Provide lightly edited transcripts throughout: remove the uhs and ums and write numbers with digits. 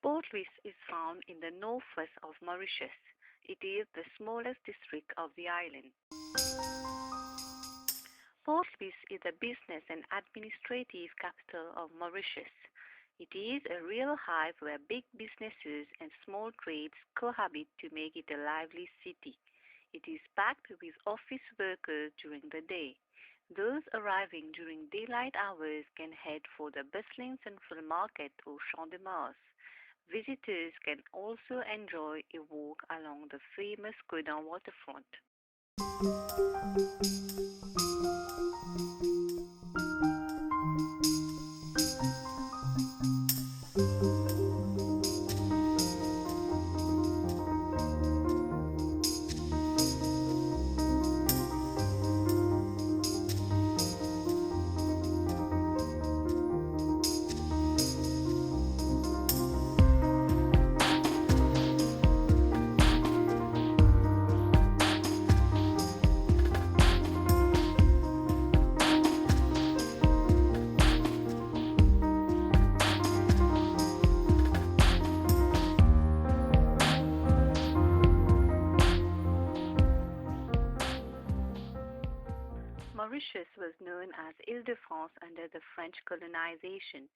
Port Louis is found in the northwest of Mauritius. It is the smallest district of the island. Port Louis is the business and administrative capital of Mauritius. It is a real hive where big businesses and small trades cohabit to make it a lively city. It is packed with office workers during the day. Those arriving during daylight hours can head for the bustling central market or Champ de Mars. Visitors can also enjoy a walk along the famous Codin waterfront. Mauritius was known as Ile-de-France under the French colonization.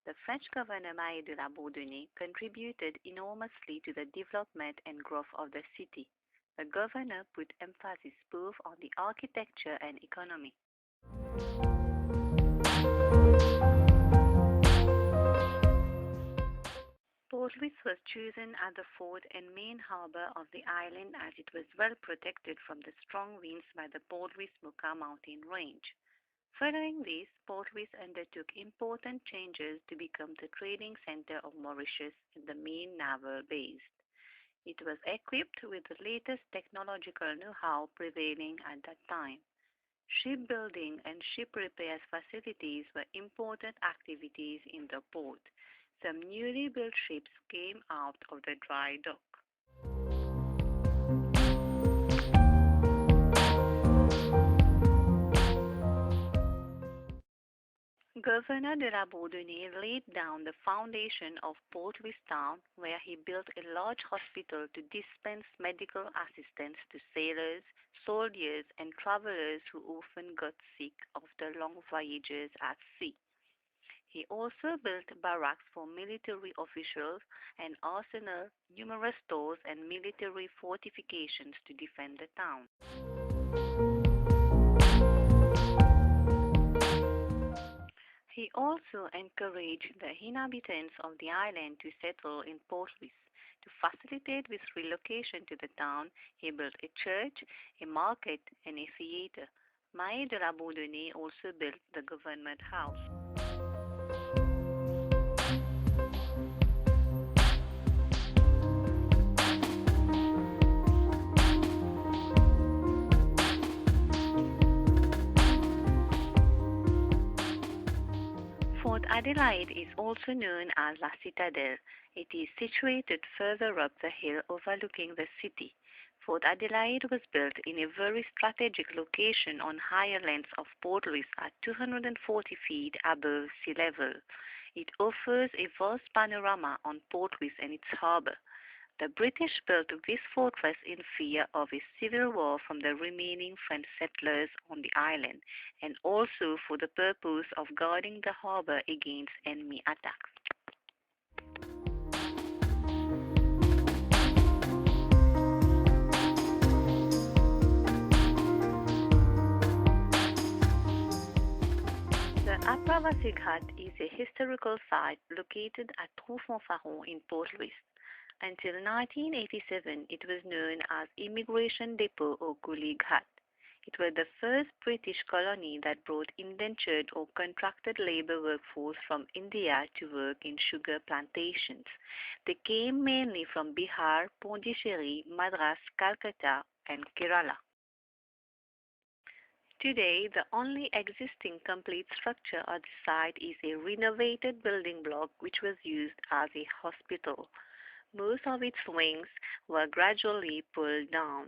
The French governor Marie de la Bourdonnais contributed enormously to the development and growth of the city. The governor put emphasis both on the architecture and economy. Port Louis was chosen as the fort and main harbor of the island as it was well protected from the strong winds by the Port Louis Moka mountain range. Following this, Port Louis undertook important changes to become the trading center of Mauritius and the main naval base. It was equipped with the latest technological know-how prevailing at that time. Shipbuilding and ship repairs facilities were important activities in the port. Some newly built ships came out of the dry dock. Governor de la Bourdonnais laid down the foundation of Port Louis town, where he built a large hospital to dispense medical assistance to sailors, soldiers, and travelers who often got sick after long voyages at sea. He also built barracks for military officials, an arsenal, numerous stores, and military fortifications to defend the town. He also encouraged the inhabitants of the island to settle in Port Louis. To facilitate this relocation to the town, he built a church, a market, and a theater. Marie de la Bourdonnais also built the government house. Fort Adelaide is also known as La Citadelle. It is situated further up the hill overlooking the city. Fort Adelaide was built in a very strategic location on higher lands of Port Louis at 240 feet above sea level. It offers a vast panorama on Port Louis and its harbor. The British built this fortress in fear of a civil war from the remaining French settlers on the island, and also for the purpose of guarding the harbor against enemy attacks. The Apravasi Ghat is a historical site located at Trou-Fanfaron in Port Louis. Until 1987, it was known as Immigration Depot or Coolie Ghat. It was the first British colony that brought indentured or contracted labor workforce from India to work in sugar plantations. They came mainly from Bihar, Pondicherry, Madras, Calcutta, and Kerala. Today, the only existing complete structure at the site is a renovated building block which was used as a hospital. Most of its wings were gradually pulled down.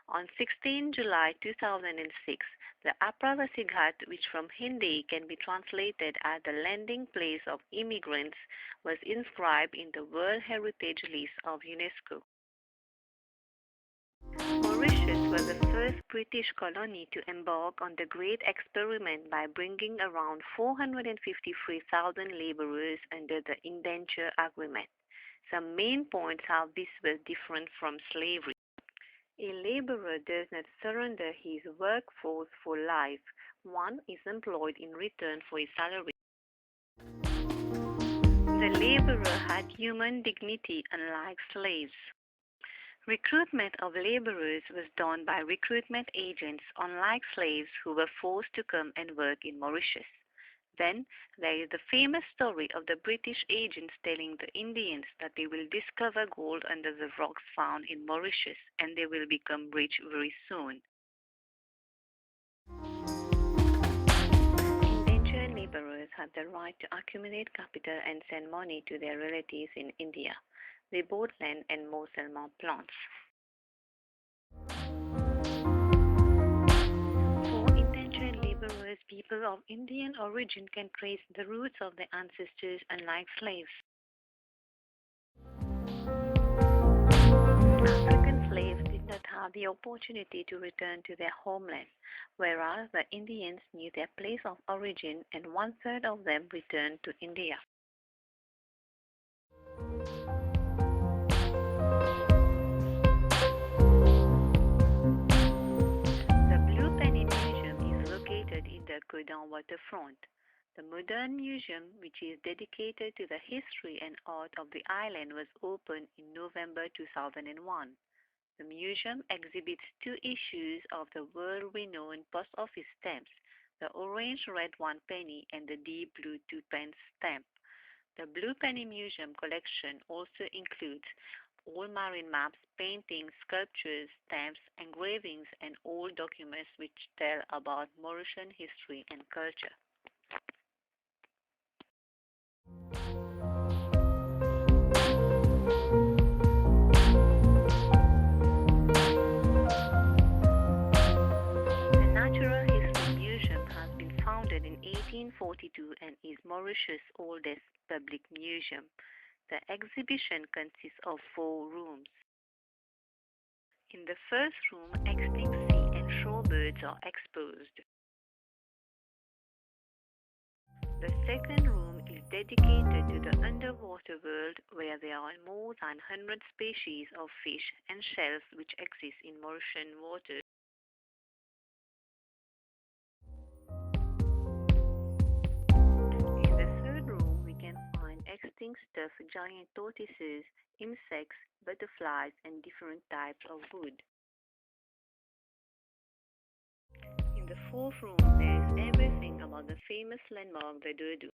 On 16 July 2006, The Apravasi Ghat, which from Hindi can be translated as the landing place of immigrants, was inscribed in the World Heritage List of UNESCO. Mauritius was the first British colony to embark on the great experiment by bringing around 453,000 laborers under the indenture agreement. Some main points how this was different from slavery. A laborer does not surrender his workforce for life. One is employed in return for a salary. The laborer had human dignity unlike slaves. Recruitment of laborers was done by recruitment agents, unlike slaves who were forced to come and work in Mauritius. Then there is the famous story of the British agents telling the Indians that they will discover gold under the rocks found in Mauritius and they will become rich very soon. Indentured laborers had the right to accumulate capital and send money to their relatives in India. They bought land and more Selma plants. For indentured laborers, people of Indian origin can trace the roots of their ancestors unlike slaves. African slaves did not have the opportunity to return to their homeland, whereas the Indians knew their place of origin and one-third of them returned to India. The Blue Penny Museum is located in the Godan waterfront. The modern museum, which is dedicated to the history and art of the island, was opened in November 2001. The museum exhibits two issues of the world-renowned post office stamps, the orange-red one penny and the deep blue two-pence stamp. The Blue Penny Museum collection also includes old marine maps, paintings, sculptures, stamps, engravings, and old documents which tell about Mauritian history and culture. The Natural History Museum has been founded in 1842 and is Mauritius' oldest public museum. The exhibition consists of four rooms. In the first room, extinct sea and shorebirds are exposed. The second room is dedicated to the underwater world where there are more than 100 species of fish and shells which exist in Mauritian waters. In the third room, we can find extinct stuffed giant tortoises, insects, butterflies, and different types of wood. In the fourth room, there is everything about the famous landmark, the Dodo.